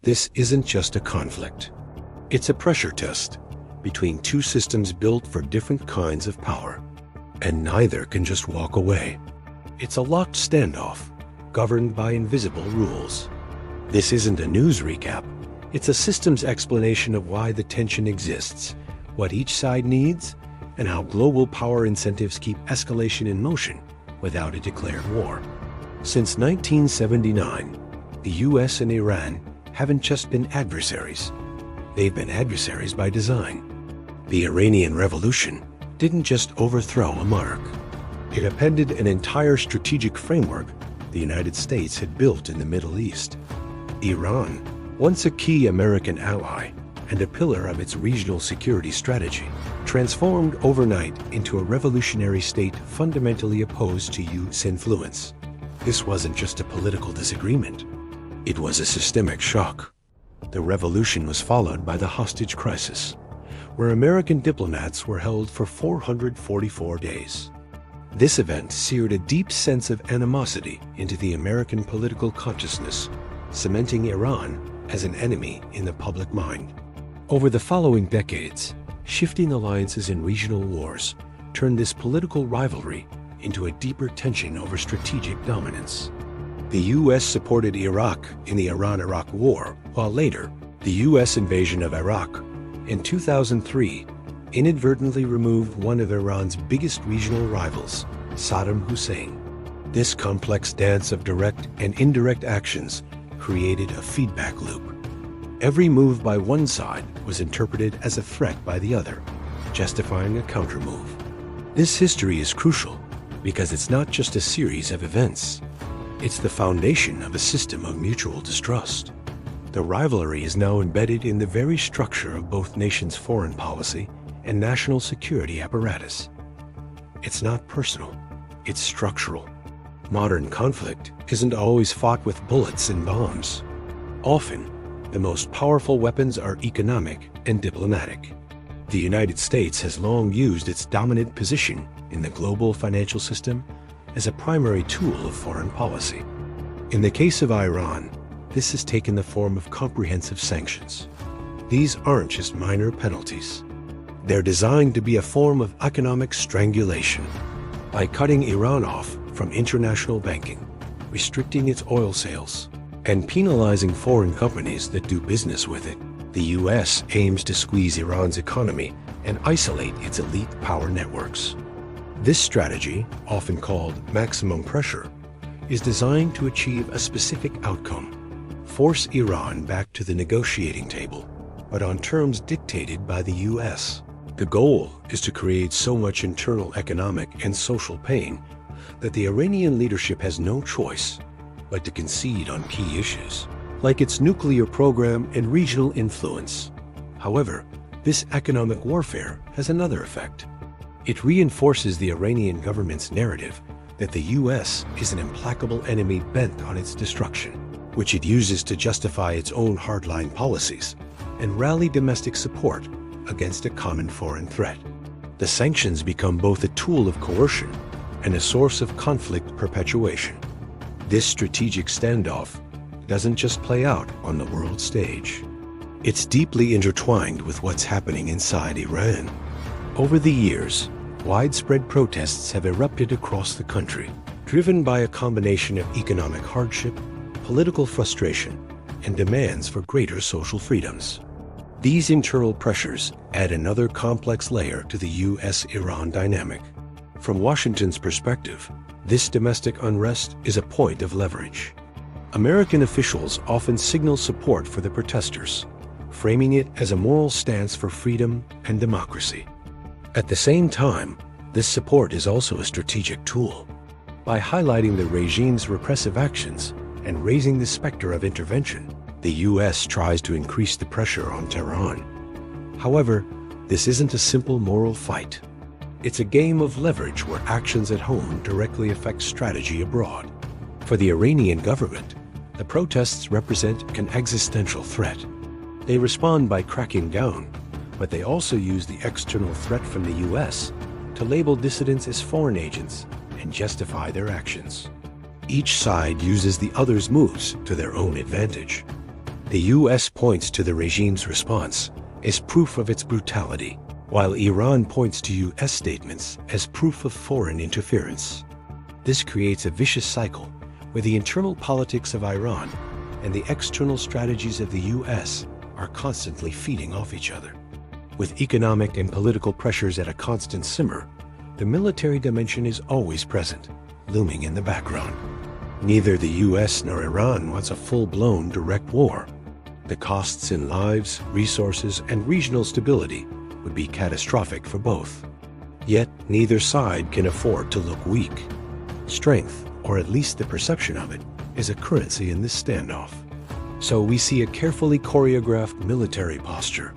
This isn't just a conflict. It's a pressure test between two systems built for different kinds of power, and neither can just walk away. It's a locked standoff, governed by invisible rules. This isn't a news recap. It's a systems explanation of why the tension exists, what each side needs, and how global power incentives keep escalation in motion without a declared war. Since 1979, the US and Iran haven't just been adversaries. They've been adversaries by design. The Iranian Revolution didn't just overthrow a monarch. It upended an entire strategic framework the United States had built in the Middle East. Iran, once a key American ally and a pillar of its regional security strategy, transformed overnight into a revolutionary state fundamentally opposed to US influence. This wasn't just a political disagreement. It was a systemic shock. The revolution was followed by the hostage crisis, where American diplomats were held for 444 days. This event seared a deep sense of animosity into the American political consciousness, cementing Iran as an enemy in the public mind. Over the following decades, shifting alliances in regional wars turned this political rivalry into a deeper tension over strategic dominance. The US supported Iraq in the Iran-Iraq War, while later, the US invasion of Iraq in 2003 inadvertently removed one of Iran's biggest regional rivals, Saddam Hussein. This complex dance of direct and indirect actions created a feedback loop. Every move by one side was interpreted as a threat by the other, justifying a countermove. This history is crucial because it's not just a series of events. It's the foundation of a system of mutual distrust. The rivalry is now embedded in the very structure of both nations' foreign policy and national security apparatus. It's not personal, it's structural. Modern conflict isn't always fought with bullets and bombs. Often, the most powerful weapons are economic and diplomatic. The United States has long used its dominant position in the global financial system as a primary tool of foreign policy. In the case of Iran, this has taken the form of comprehensive sanctions. These aren't just minor penalties. They're designed to be a form of economic strangulation. By cutting Iran off from international banking, restricting its oil sales, and penalizing foreign companies that do business with it, the US aims to squeeze Iran's economy and isolate its elite power networks. This strategy, often called maximum pressure, is designed to achieve a specific outcome: force Iran back to the negotiating table, but on terms dictated by the US. The goal is to create so much internal economic and social pain that the Iranian leadership has no choice but to concede on key issues, like its nuclear program and regional influence. However, this economic warfare has another effect. It reinforces the Iranian government's narrative that the US is an implacable enemy bent on its destruction, which it uses to justify its own hardline policies and rally domestic support against a common foreign threat. The sanctions become both a tool of coercion and a source of conflict perpetuation. This strategic standoff doesn't just play out on the world stage. It's deeply intertwined with what's happening inside Iran. Over the years, widespread protests have erupted across the country, driven by a combination of economic hardship, political frustration, and demands for greater social freedoms. These internal pressures add another complex layer to the US-Iran dynamic. From Washington's perspective, this domestic unrest is a point of leverage. American officials often signal support for the protesters, framing it as a moral stance for freedom and democracy. At the same time, this support is also a strategic tool. By highlighting the regime's repressive actions and raising the specter of intervention, the US tries to increase the pressure on Tehran. However, this isn't a simple moral fight. It's a game of leverage where actions at home directly affect strategy abroad. For the Iranian government, the protests represent an existential threat. They respond by cracking down, but they also use the external threat from the US to label dissidents as foreign agents and justify their actions. Each side uses the other's moves to their own advantage. The US points to the regime's response as proof of its brutality, while Iran points to US statements as proof of foreign interference. This creates a vicious cycle where the internal politics of Iran and the external strategies of the US are constantly feeding off each other. With economic and political pressures at a constant simmer, the military dimension is always present, looming in the background. Neither the US nor Iran wants a full-blown direct war. The costs in lives, resources, and regional stability would be catastrophic for both. Yet, neither side can afford to look weak. Strength, or at least the perception of it, is a currency in this standoff. So we see a carefully choreographed military posture.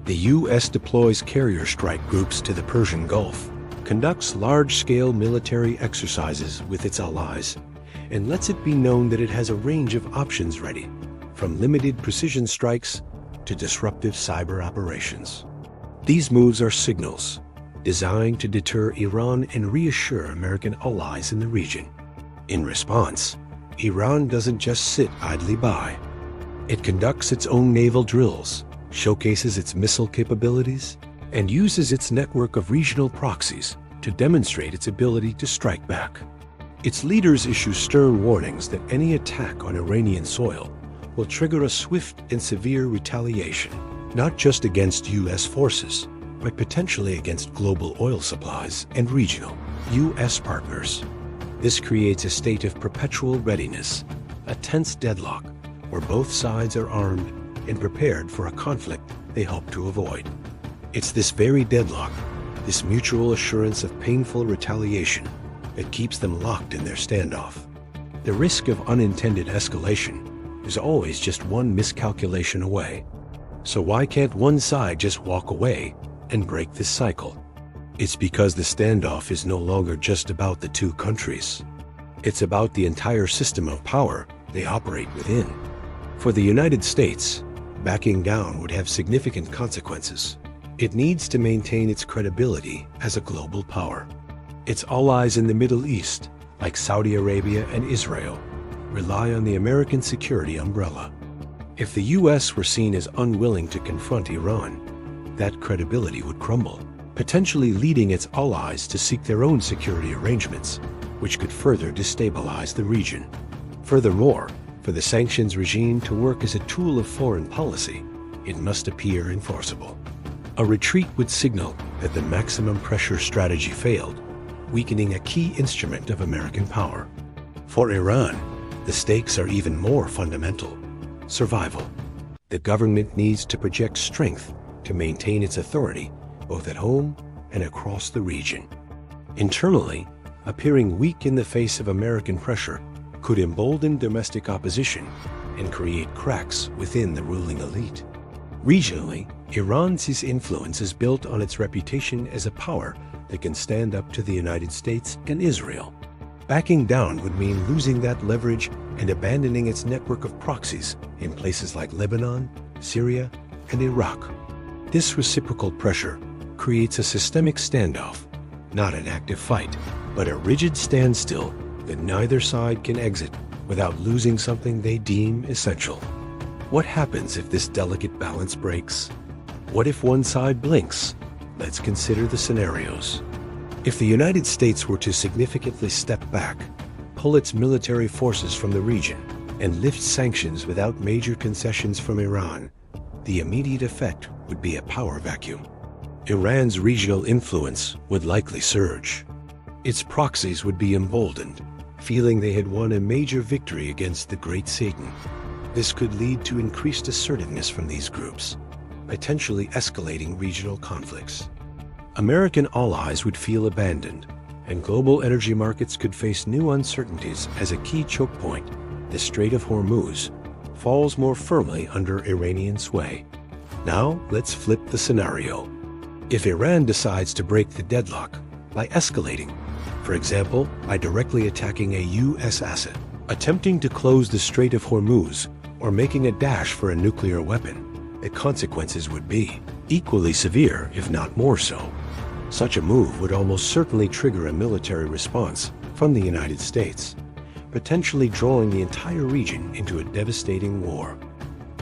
The US deploys carrier strike groups to the Persian Gulf, conducts large-scale military exercises with its allies, and lets it be known that it has a range of options ready, from limited precision strikes to disruptive cyber operations. These moves are signals designed to deter Iran and reassure American allies in the region. In response, Iran doesn't just sit idly by. It conducts its own naval drills, showcases its missile capabilities, and uses its network of regional proxies to demonstrate its ability to strike back. Its leaders issue stern warnings that any attack on Iranian soil will trigger a swift and severe retaliation, not just against US forces, but potentially against global oil supplies and regional US partners. This creates a state of perpetual readiness, a tense deadlock where both sides are armed and prepared for a conflict they hope to avoid. It's this very deadlock, this mutual assurance of painful retaliation, that keeps them locked in their standoff. The risk of unintended escalation is always just one miscalculation away. So why can't one side just walk away and break this cycle? It's because the standoff is no longer just about the two countries. It's about the entire system of power they operate within. For the United States, backing down would have significant consequences. It needs to maintain its credibility as a global power. Its allies in the Middle East, like Saudi Arabia and Israel, rely on the American security umbrella. If the US were seen as unwilling to confront Iran, that credibility would crumble, potentially leading its allies to seek their own security arrangements, which could further destabilize the region. Furthermore, for the sanctions regime to work as a tool of foreign policy, it must appear enforceable. A retreat would signal that the maximum pressure strategy failed, weakening a key instrument of American power. For Iran, the stakes are even more fundamental: survival. The government needs to project strength to maintain its authority, both at home and across the region. Internally, appearing weak in the face of American pressure could embolden domestic opposition and create cracks within the ruling elite. Regionally, Iran's influence is built on its reputation as a power that can stand up to the United States and Israel. Backing down would mean losing that leverage and abandoning its network of proxies in places like Lebanon, Syria, and Iraq. This reciprocal pressure creates a systemic standoff, not an active fight, but a rigid standstill that neither side can exit without losing something they deem essential. What happens if this delicate balance breaks? What if one side blinks? Let's consider the scenarios. If the United States were to significantly step back, pull its military forces from the region, and lift sanctions without major concessions from Iran, the immediate effect would be a power vacuum. Iran's regional influence would likely surge. Its proxies would be emboldened, feeling they had won a major victory against the Great Satan. This could lead to increased assertiveness from these groups, potentially escalating regional conflicts. American allies would feel abandoned, and global energy markets could face new uncertainties as a key choke point, the Strait of Hormuz, falls more firmly under Iranian sway. Now, let's flip the scenario. If Iran decides to break the deadlock by escalating, for example, by directly attacking a U.S. asset, attempting to close the Strait of Hormuz, or making a dash for a nuclear weapon, the consequences would be equally severe, if not more so. Such a move would almost certainly trigger a military response from the United States, potentially drawing the entire region into a devastating war.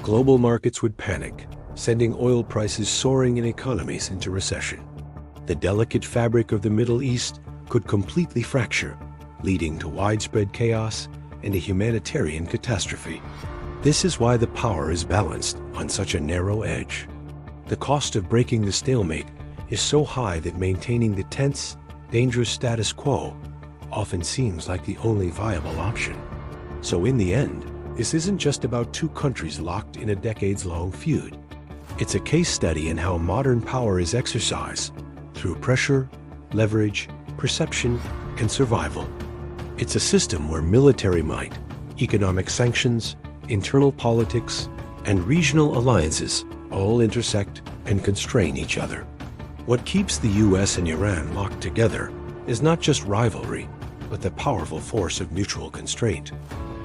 Global markets would panic, sending oil prices soaring and economies into recession. The delicate fabric of the Middle East could completely fracture, leading to widespread chaos and a humanitarian catastrophe. This is why the power is balanced on such a narrow edge. The cost of breaking the stalemate is so high that maintaining the tense, dangerous status quo often seems like the only viable option. So in the end, this isn't just about two countries locked in a decades-long feud. It's a case study in how modern power is exercised through pressure, leverage, perception, and survival. It's a system where military might, economic sanctions, internal politics, and regional alliances all intersect and constrain each other. What keeps the US and Iran locked together is not just rivalry, but the powerful force of mutual constraint.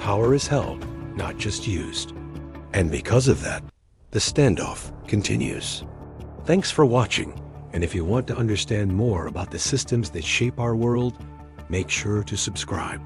Power is held, not just used. And because of that, the standoff continues. Thanks for watching, and if you want to understand more about the systems that shape our world, make sure to subscribe.